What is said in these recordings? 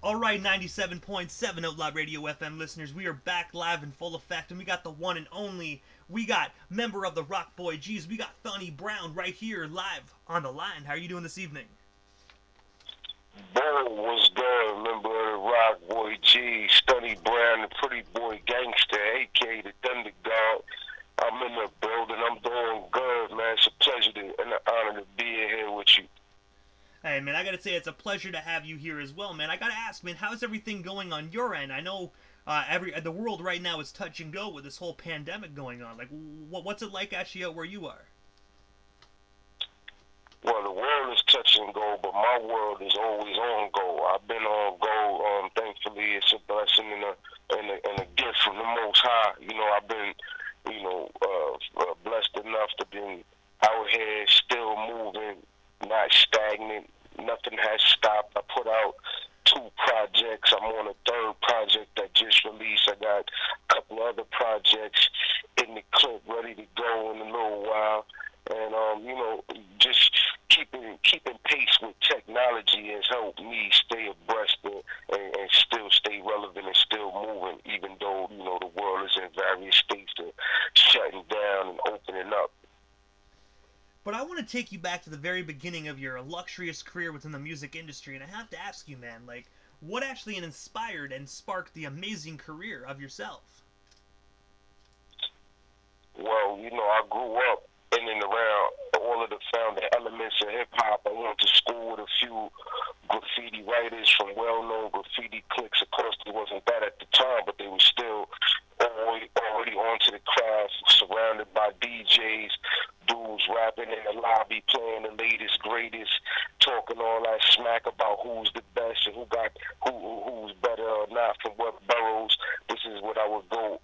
All right, 97.7 Outlaw Radio FM listeners, we are back live in full effect, and we got the one and only, we got member of the Rockboy G's, we got Thunny Brown right here live on the line. How are you doing this evening? Bull was good, member of the Rock Boy G, Thunny Brown, the pretty boy gangster, aka the Thunder God. I'm in the building, I'm doing good, man. It's a pleasure and an honor to be here with you. Hey, man, I gotta say, it's a pleasure to have you here as well, man. I gotta ask, man, how's everything going on your end? I know the world right now is touch and go with this whole pandemic going on. Like, what's it like actually out where you are? Well, the world is touch and go, but my world is always on go. I've been on go. Thankfully, it's a blessing and a gift from the Most High. You know, I've been, blessed enough to be out here, still moving, not stagnant. Nothing has stopped. I put out 2 projects. I'm on a 3rd project that just released. I got a couple other projects in the clip ready to go in a little while. And just keeping pace with technology has helped me stay abreast and still stay relevant and still moving, even though the world is in various states of shutting down and opening up. But I want to take you back to the very beginning of your illustrious career within the music industry, and I have to ask you, man, like, what actually inspired and sparked the amazing career of yourself? Well, I grew up in and around all of the founding elements of hip-hop. I went to school with a few graffiti writers from well-known graffiti cliques. Of course, there wasn't that at the time, but they were still already onto the craft, surrounded by DJs, dudes rapping in the lobby, playing the latest, greatest, talking all that smack about who's the best and who's better or not from what boroughs. This is what I would go.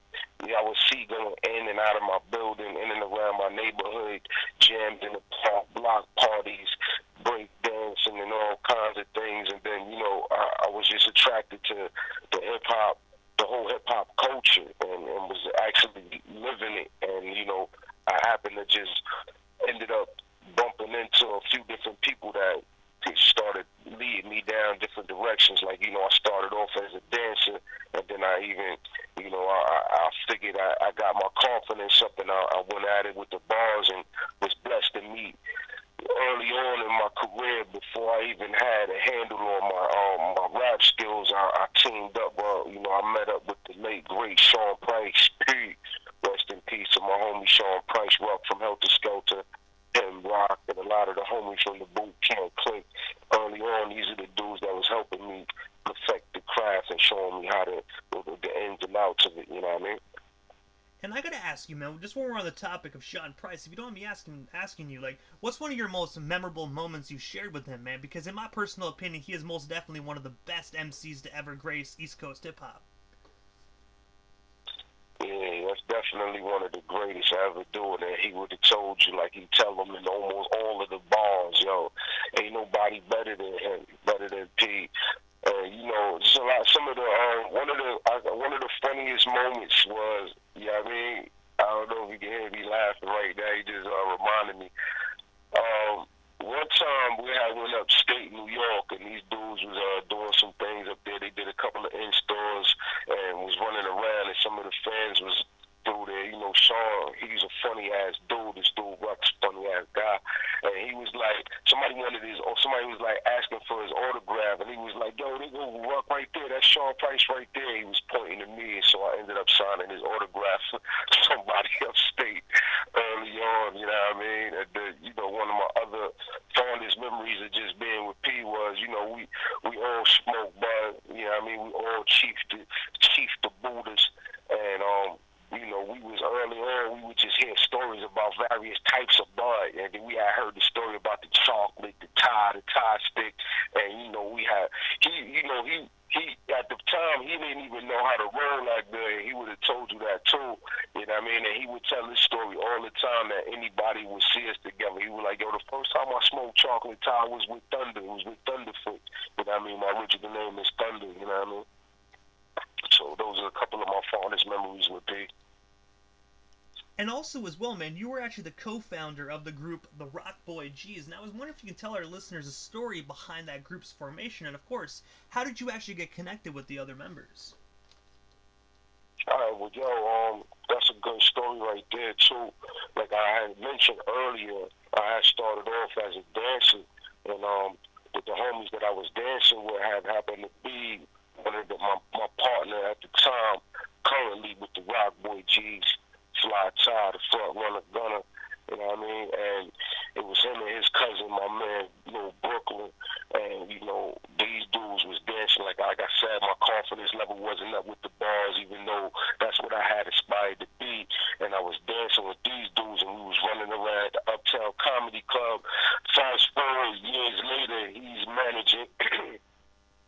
I would see going in and out of my building, in and around my neighborhood, jammed in the park, block parties, break dancing, and all kinds of things. And then, I was just attracted to the hip hop, the whole hip hop culture, and was actually living it. And I happened to just ended up bumping into a few different people that started leading me down different directions. Like, I started off as a dancer, and then I even, I figured I got my confidence up, and I went at it with the bars and was blessed to meet early on in my career, before I even had a handle on my rap skills. I teamed up, I met up with the late, great Sean Price, rest in peace to my homie Sean Price, Rock from Helter Skelter, him, Rock, and a lot of the homies from the boot camp clique. Early on, these are the dudes that was helping me perfect the craft and showing me how to, the ins and outs of it, you know what I mean? And I gotta ask you, man, just when we're on the topic of Sean Price, if you don't mind me asking you, like, what's one of your most memorable moments you shared with him, man? Because in my personal opinion, he is most definitely one of the best MCs to ever grace East Coast hip hop. Yeah, that's definitely one of the greatest I ever do it. And he would have told you, like he tell them in almost all of the bars, yo, ain't nobody better than him, better than P. Just a lot. Some of the one of the funniest moments was, I don't know if you can hear me laughing right now. He just reminded me. One time we had went upstate New York, and these dudes was doing some things up there. They did a couple of in-stores and was running around, and some of the fans was through there. Sean, he's a funny-ass dude. This dude, Rock's funny-ass guy. And he was like, somebody was like asking for his autograph, and he was like, yo, they go Rock right there. That's Sean Price right there. He was pointing to me, so I ended up signing his autograph for somebody upstate early on, you know what I mean? And one of my other fondest memories of just being with P was, we all smoked bud, you know what I mean? We all chiefed the Buddhas, and we was early on, we would just hear stories about various types of bud, and then we had heard the story about the chocolate, the tie stick, and we had he at the time he didn't even know how to roll like that, and he would have told you that too, you know what I mean? And he would tell this story all the time that anybody would see us together. He was like, yo, the first time I smoked chocolate tie was with Thunder. It was with Thunderfoot, you know what I mean? My original name is Thunder, you know what I mean? So those are a couple of my fondest memories with P. And also, as well, man, you were actually the co-founder of the group, the Rockboy G's, and I was wondering if you can tell our listeners a story behind that group's formation, and of course, how did you actually get connected with the other members? All right, well, yo, that's a good story right there too. Like I had mentioned earlier, I had started off as a dancer, and with the homies that I was dancing with had happened to be one of my partner at the time, currently with the Rockboy G's, Fly Ty, the front runner gunner. You know what I mean? And it was him and his cousin, my man, Brooklyn. And, these dudes was dancing. Like I said, my confidence level wasn't up with the bars, even though that's what I had aspired to be. And I was dancing with these dudes, and we was running around the Uptown Comedy Club. Fast forward years later, he's managing.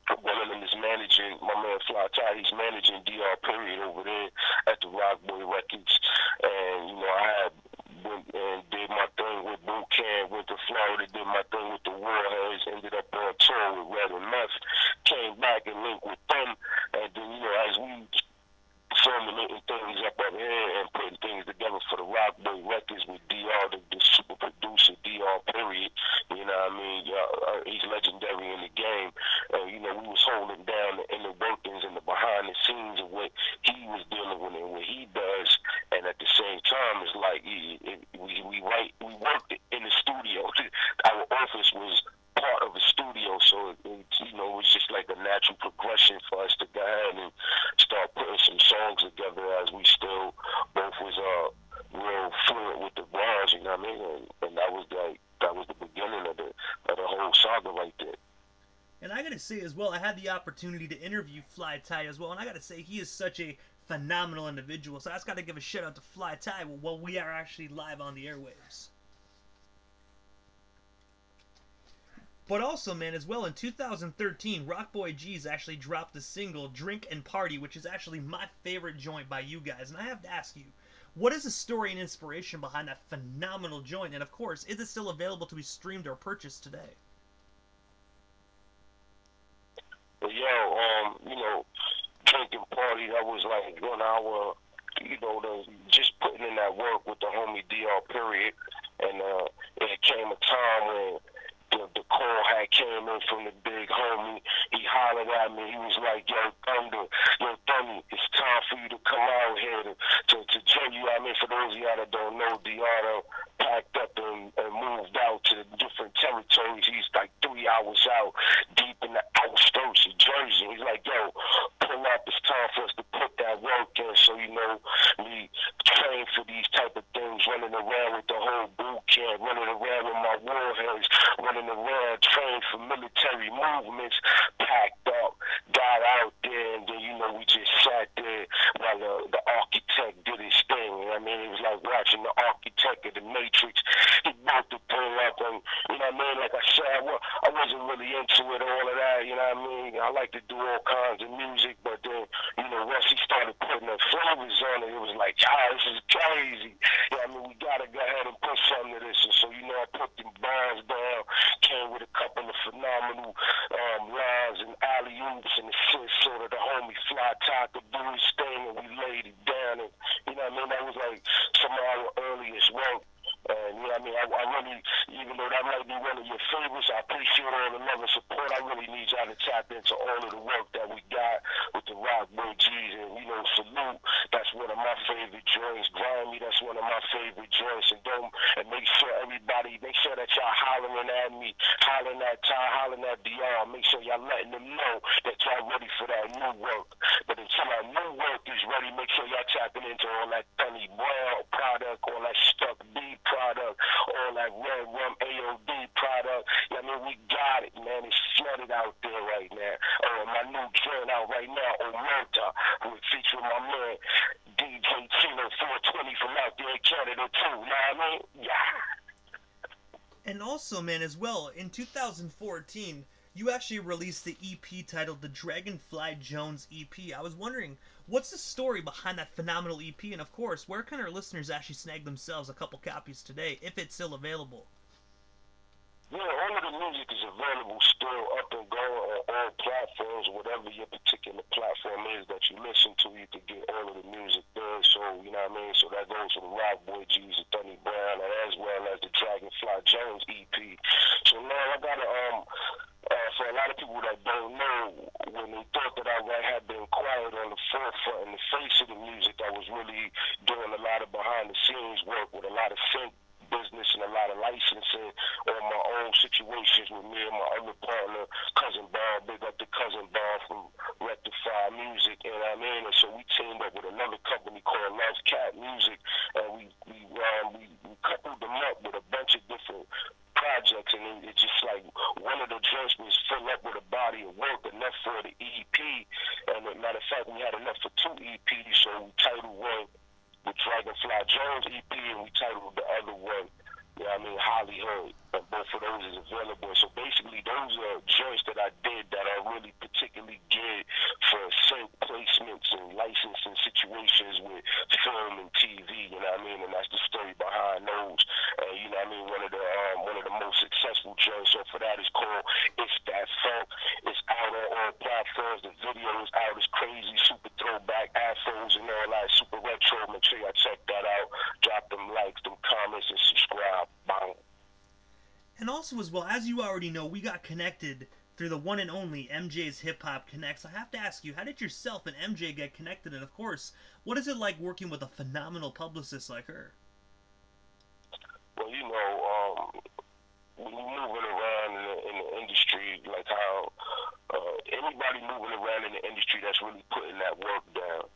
One of them is managing, my man Fly Ty, he's managing DR Period over there at the Rockboy Records. And, I had went and did my thing with Boot Camp, went to Florida, did my thing with the Warheads, ended up on tour with Red and Meth, came back and linked with them. And then, as we formulating things up here and putting things together for the Rockboy Records with DR, the super producer, DR Period. You know what I mean? He's legendary in the game. We was holding down the inner workings and the behind the scenes of what he was dealing with and what he does. And at the same time, it's like we worked in the studio. Our office was part of a studio, so it was just like a natural progression for us to go ahead and start putting some songs together as we still both was real fluent with the bars, you know what I mean? And that was the beginning of the whole saga right there. And I gotta say as well, I had the opportunity to interview Fly Ty as well, and I gotta say he is such a phenomenal individual. So I just gotta give a shout out to Fly Ty while we are actually live on the airwaves. But also, man, as well, in 2013, Rockboy G's actually dropped the single Drink and Party, which is actually my favorite joint by you guys. And I have to ask you, what is the story and inspiration behind that phenomenal joint? And of course, is it still available to be streamed or purchased today? But Drink and Party, that was like 1 hour, just putting in that work with the homie DR Period. And it came a time when the call had came in from the big homie. He hollered at me. He was like, yo, Thunny, it's time for you to come out here to join you. I mean, for those of y'all that don't know, DR packed up and moved out to different territories. He's like 3 hours out, deep in the outskirts of Jersey. He's like, yo, pull up. It's time for us to put that work in. So, we train for these type of things, running around with the whole boot camp, running around with my warheads, running around, trained for military movements, packed up, got out there, and then, we just sat there while the architect did his thing. I mean, it was like watching the architect of the Matrix. He built the thing up, and, like I said, I wasn't really into it, all of that, I like to do all kinds of music, but then, once he started putting the flavors on it, it was like, this is crazy. We gotta go ahead and put something to this. And so, I put the bars down, came with a couple of phenomenal lines and alley-oops and assists so that the homie Fly Ty could do his thing, and we laid it down. And, that was like some of our earliest work. And, I really, even though that might be one of your favorites, I appreciate all the love and support. I really need y'all to tap into all of the work that we got with the Rockboy G's. And, Salute, that's one of my favorite joints. Grimy, that's one of my favorite joints. And make sure that y'all hollering at me, hollering at Ty, hollering at DR. Make sure y'all letting them know that y'all ready for that new work. But until that new work is ready, make sure y'all tapping into all that Thunny Brown product, all that Stuck B product, all that Red Rum AOD product. We got it, man. It's flooded out there right now. My new joint out right now, Omerta, with featuring my man DJ Tino 420 from out there in Canada too. You know what I mean? Yeah. And also, man, as well, in 2014, you actually released the EP titled The Dragonfly Jones EP. I was wondering, what's the story behind that phenomenal EP? And of course, where can our listeners actually snag themselves a couple copies today, if it's still available? Yeah, all of the music is available still up and going on all platforms, whatever your particular platform is that you listen to, you can get all of the music there. So, you know what I mean? So that goes for the Rockboy G's, the Thunny Brown, as well as the Dragonfly Jones EP. So now I got to, for a lot of people that don't know, when they thought that I had been quiet on the forefront and the face of the music, I was really doing a lot of behind the scenes work with a lot of sync business and a lot of licensing on my own situations with me and my other partner, Cousin Bob. Big up to Cousin Bob from Rectify Music, you know what I mean? And so we teamed up with another company called Love Cat Music, and we coupled them up with a bunch of different projects, and it's just like one of the joints was filled up with a body of work enough for the EP, and as a matter of fact, we had enough for 2 EPs, so we titled one the Dragonfly Jones EP, and we titled the other one, you know what I mean, Hollywood, and both of those is available. So basically, those are joints that I did that are really particularly geared for sync placements and licensing situations with film and TV, you know what I mean, and that's the story behind those. You know what I mean, one of the most successful joints off of that is called It's That Funk. It's out on all platforms. The video is out. It's crazy, super throwback, afros and all that, super retro. Make sure y'all check that out. Drop them likes, them comments, and subscribe. Bang. And also, as well, as you already know, we got connected through the one and only MJ's Hip Hop Connects. I have to ask you, how did yourself and MJ get connected? And of course, what is it like working with a phenomenal publicist like her? Well, you know, when you're moving around in the industry, like how anybody moving around in the industry that's really putting that work down,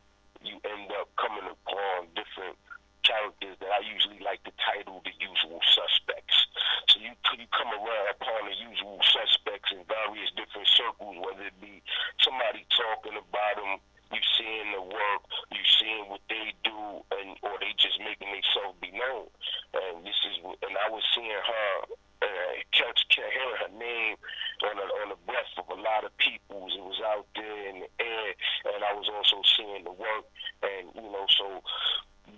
you end up coming upon different characters that I usually like to title the usual suspects. So you come around upon the usual suspects in various different circles, whether it be somebody talking about them, you seeing the work, you seeing what they do, or they just making themselves be known. And I was seeing her, hearing her name on the breath of a lot of people. It was out there in the air, and I was also seeing the work, and you know, so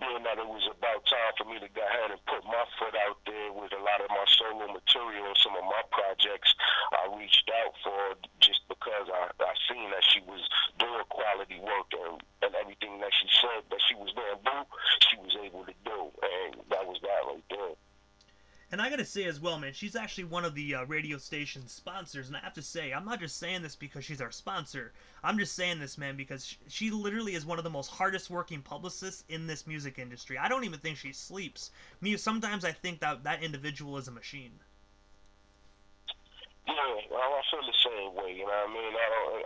being that it was about time for me to go ahead and put my foot out there with a lot of my solo material and some of my projects, I reached out for just because I seen that she was doing quality work, and everything that she said that she was going to do, she was able to do, and that was that right there. And I gotta say as well, man, she's actually one of the radio station's sponsors, and I have to say, I'm not just saying this because she's our sponsor. I'm just saying this, man, because she literally is one of the most hardest working publicists in this music industry. I don't even think she sleeps. Sometimes I think that individual is a machine. Yeah, I feel the same way, you know what I mean?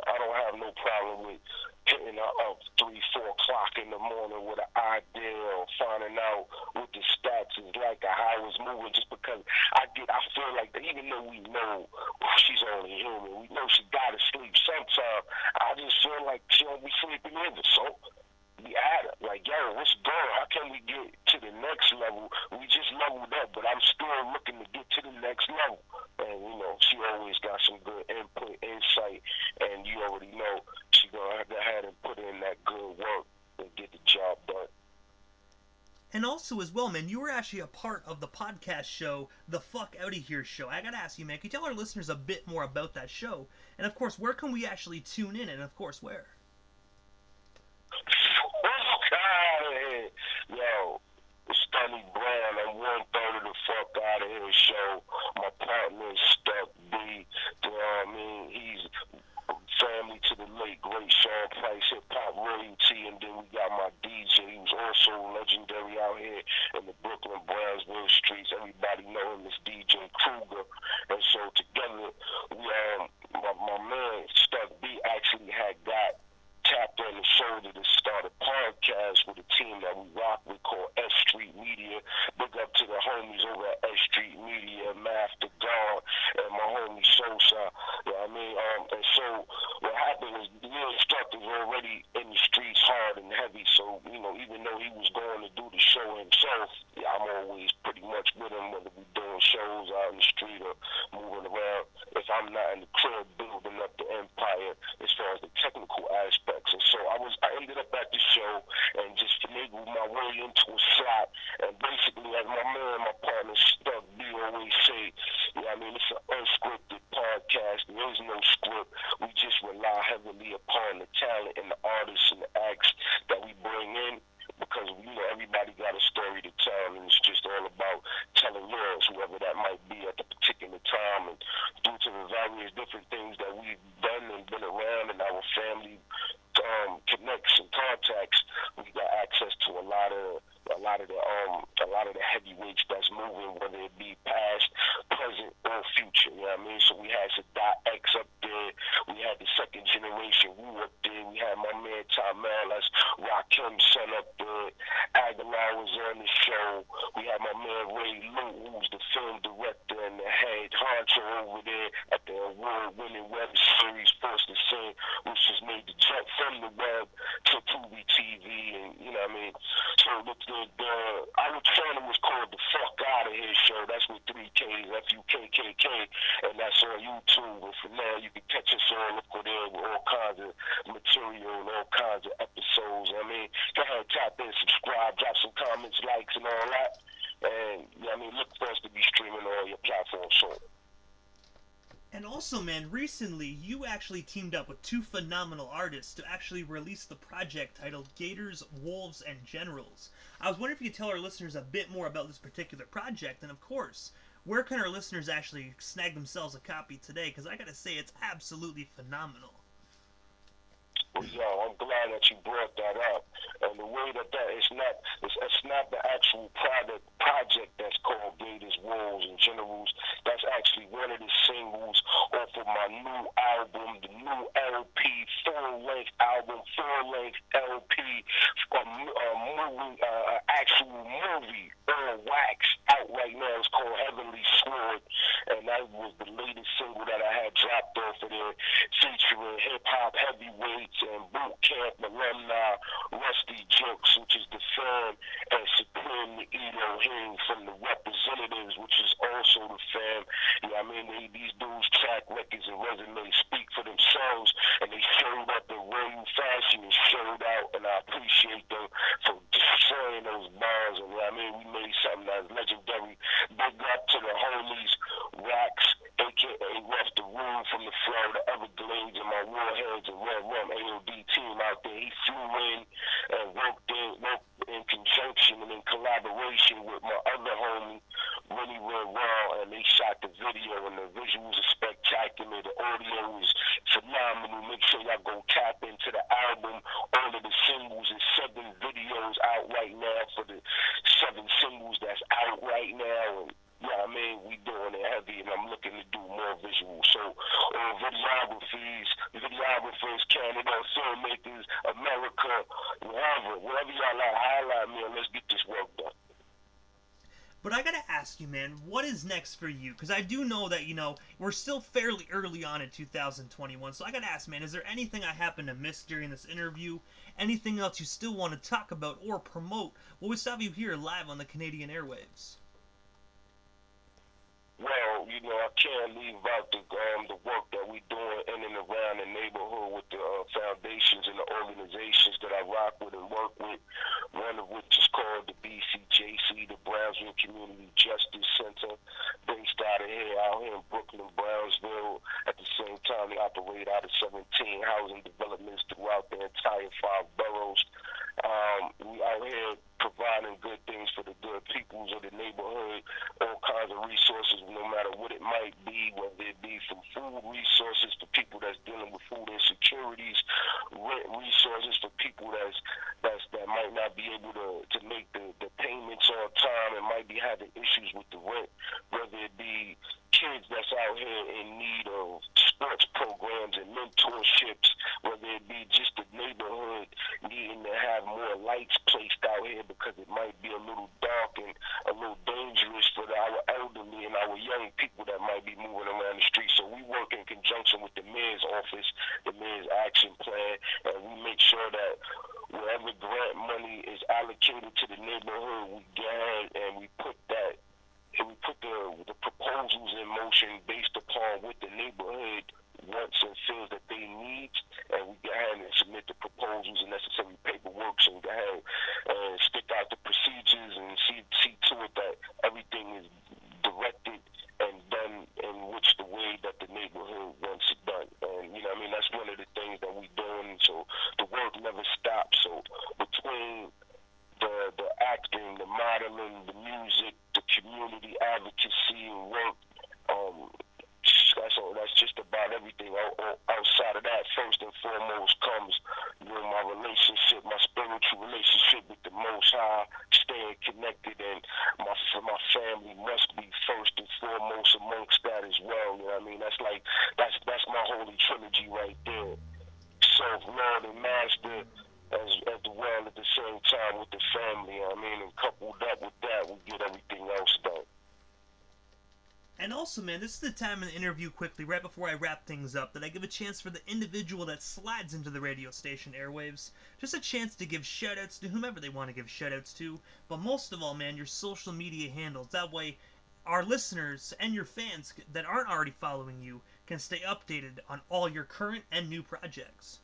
I don't have no problem with hitting her up 3, 4 o'clock in the morning with an idea or finding out what the stats is like or how it's moving, just because I feel like that even though we know she's only human, we know she gotta sleep sometime, I just feel like she don't be sleeping either, so we at her. Like, yo, what's going? How can we get to the next level? We just leveled up, but I'm still looking to get to the next level. And, you know, she always got some good input, insight, and you already know she going to go ahead and put in that good work and get the job done. And also as well, man, you were actually a part of the podcast show, The Fuck Outta Here Show. I gotta ask you, man, can you tell our listeners a bit more about that show? And, of course, where can we actually tune in? And, of course, where? Yo, it's Thunny Brown. I'm 1/3 of the Fuck Outta Here Show. My partner is Stuck B. You know what I mean? He's family to the late great Sean Price, hip hop royalty, and then we got my DJ, who's also legendary out here in the Brooklyn Brownsville streets. Everybody know him as DJ Kruger. And so together, we my man Stuck B actually had got tapped on the shoulder to start a podcast with a team that we rock with called S Street Media. Big up to the homies over at S Street Media, Math the God, and my homie Sosa. You know what I mean? And so what happened was the instructor was already in the streets hard and heavy, so, you know, even though he was going to do the show himself, I'm always pretty much with him, whether we doing shows out in the street or moving around. If I'm not in the crib building up the empire as far as the technical aspects. And so I ended up at the show and just finagled my way into a slot. And basically, as my man, my partner Stuck B always say, you know what I mean, it's heavily upon the talent and the artists and the acts that we bring in, because everybody got a story to tell, and it's just all about telling yours, whoever that might be at the particular time. And due to the various different things that we've done and been around, and our family connects and contacts, we got access to a lot of the heavyweights that's moving, whether it be past, present, or future. You know what I mean? So we had Sadat X up there. We had the second generation Wu up there. We had my man Tamel, that's Rakim's son, up there. Aguilar was on the show. We had my man Ray Lou, who's the film director and the head honcho over there at the award-winning web series Forced to Sin, which has made the jump from the web to Tubi TV, and you know what I mean. So our channel was called The Fuck Outta Here Show. That's with 3Ks, FUKKK, and that's on YouTube. And for now, you can catch us all over there with all kinds of material and all kinds of episodes. I mean, go ahead, tap in, subscribe, drop some comments, likes, and all that. And I mean, look for us to be streaming on all your platforms soon. And also, man, recently you actually teamed up with two phenomenal artists to actually release the project titled Gators, Wolves, and Generals. I was wondering if you could tell our listeners a bit more about this particular project, and of course, where can our listeners actually snag themselves a copy today? Because I gotta say, it's absolutely phenomenal. Well, yo, I'm glad that you brought that up. And the way that it's not the actual project that's called Gators, Wolves, and Generals. That's actually one of the singles off of my new album, the new LP, full-length album, full-length LP, actual movie, on wax, out right now. It's called Heavenly Sword, and that was the latest single that I had dropped off of there, featuring hip-hop heavyweights and boot camp alumni, Rusty Jokes, which is the fan, and Supreme Edo Hing from the Representatives, which is also the fan. You know what I mean? These dudes' track records and resumes speak for themselves, and they showed up in royal fashion and showed out, and I appreciate them for destroying those bars. And you know what I mean? We made something that's legendary. Big up to the homies, Wax, a.k.a. Ref the Room from the Florida Everglades, and my Warheads and Red Rum AOD team out there. He flew in and worked in conjunction and in collaboration with my other homie, Rennie Red Raw, and they shot the video, and the visuals are spectacular. The audio is phenomenal. Make sure y'all go tap into the album. All of the singles and 7 videos out right now for the 7 singles that's out right now. And yeah, I mean, we doing it heavy, and I'm looking to do more visuals. So, all videographers, Canada, filmmakers, America, wherever y'all like, highlight me, and let's get this work done. But I gotta ask you, man, what is next for you? Because I do know that, we're still fairly early on in 2021, so I gotta ask, man, is there anything I happen to miss during this interview? Anything else you still want to talk about or promote? What would have you here live on the Canadian airwaves? Well, I can't leave out the work that we doing in and around the neighborhood with the foundations and the organizations that I rock with and work with, one of which is called the BCJC, the Brownsville Community Justice Center, based out here in Brooklyn, Brownsville. At the same time, they operate out of 17 housing developments throughout the entire 5 boroughs. We out here providing good things for the good peoples of the neighborhood, all kinds of resources, no matter what it might be, whether it be from food resources for people that's dealing with food insecurities, rent resources for people that might not be able to make the payments on time and might be having issues with the rent, whether it be kids that's out here in need of sports programs and mentorships, whether it be just the neighborhood needing to have more lights placed out here because it might be a little dark and a little dangerous for our elderly and our young people that might be moving around the street. So we work in conjunction with the mayor's office, the mayor's action plan, and we make sure that wherever grant money is allocated to the neighborhood, we get and we put that. And we put the proposals in motion based upon what the neighborhood wants and feels that they need, and we go ahead and submit the proposals and necessary paperwork, so we go ahead and stick out the procedures and see to it that everything is directed and done in which the way that the neighborhood wants it done. And that's one of the things that foremost comes, my relationship, my spiritual relationship with the Most High, staying connected, and my family must be first and foremost amongst that as well. You know what I mean? That's my holy trilogy right there. Serve Lord and Master as well at the same time with the family. You know what I mean? And coupled up with that, we get everything else done. And also, man, this is the time in the interview quickly, right before I wrap things up, that I give a chance for the individual that slides into the radio station airwaves, just a chance to give shoutouts to whomever they want to give shoutouts to, but most of all, man, your social media handles. That way, our listeners and your fans that aren't already following you can stay updated on all your current and new projects.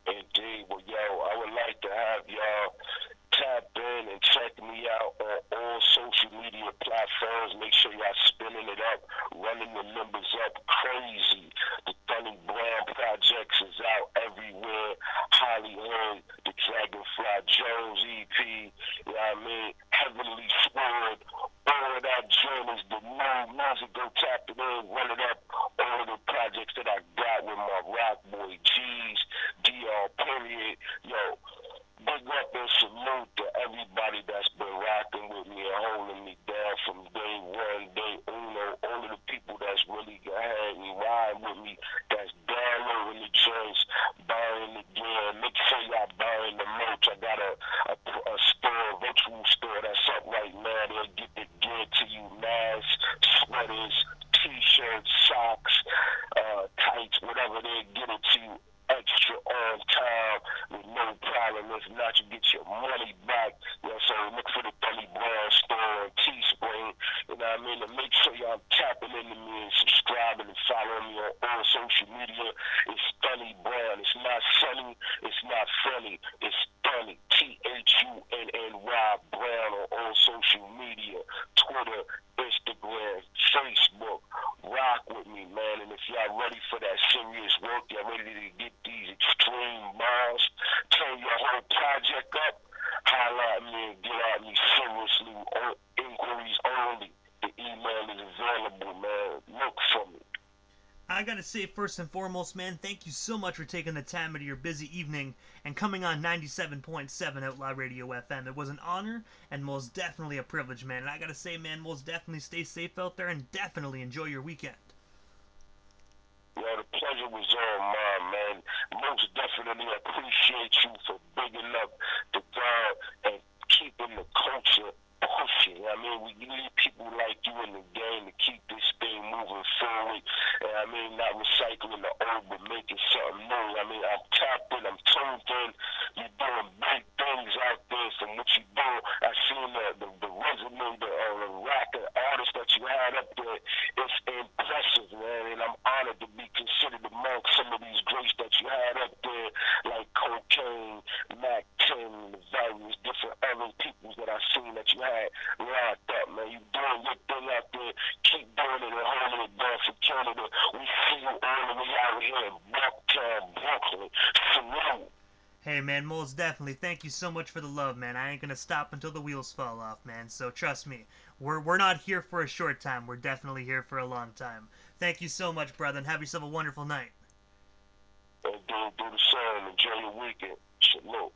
Indeed. Well, I would like to have y'all tap in and check me out on all social media platforms. Make sure y'all spinning it up, running the numbers up crazy. The Thunny Brown Projects is out everywhere. Hollywood, the Dragonfly Jones EP, you know what I mean? Heavenly Sword, all of that joint is the new music. Go tap it in, run it up. All of the projects that I got with my Rockboy G's, DR period. Big up and salute to everybody that's been rocking with me and holding me down from day one, day uno. All of the people that's really had me riding with me, that's downloading the joints, buying the gear. Make sure y'all buying the merch. I got a store, a virtual store that's up right now. They'll get the gear to you, masks, sweaters, t-shirts, socks, tights, whatever. They'll get it to you extra on time with no problem. If not, you get your money back. So look for the Thunny Brown store on Teespring. You know what I mean? And make sure y'all tapping into me and subscribing and following me on all social media. It's Thunny Brown. It's not Sunny. It's not funny. It's Thunny. Thunny Brown on all social media. Twitter, Instagram, Facebook. Rock with me, man. And if y'all ready for that serious work, y'all ready to get these extreme miles, turn your whole project up, holla at me and get at me seriously. Inquiries only. The email is available, man. Look for me. I gotta say, first and foremost, man, thank you so much for taking the time out of your busy evening and coming on 97.7 Outlaw Radio FM. It was an honor and most definitely a privilege, man. And I gotta say, man, most definitely stay safe out there and definitely enjoy your weekend. The pleasure was all mine, man. Most definitely appreciate you for bigging up the God and keeping the culture pushing. I mean, we need people like you in the game to keep this thing moving forward. And I mean, not recycling the old, but making something new. I mean, I'm tapped in, I'm tuned in. You're doing big things out there from what you do. I seen the resume, the rack of artists that you had up there. It's impressive, man. And I'm honored to be considered among some of these greats that you had up there, like Cocaine, Mac 10, the various different other people that I seen that you had locked up, man. You doing your thing out there. Keep doing it and holding it down for Canada. We see you all the way out here in Bucktown, Brooklyn. Salute. Hey, man, most definitely. Thank you so much for the love, man. I ain't gonna stop until the wheels fall off, man. So trust me, we're not here for a short time. We're definitely here for a long time. Thank you so much, brother, and have yourself a wonderful night. And do the same. Enjoy your weekend. Salute.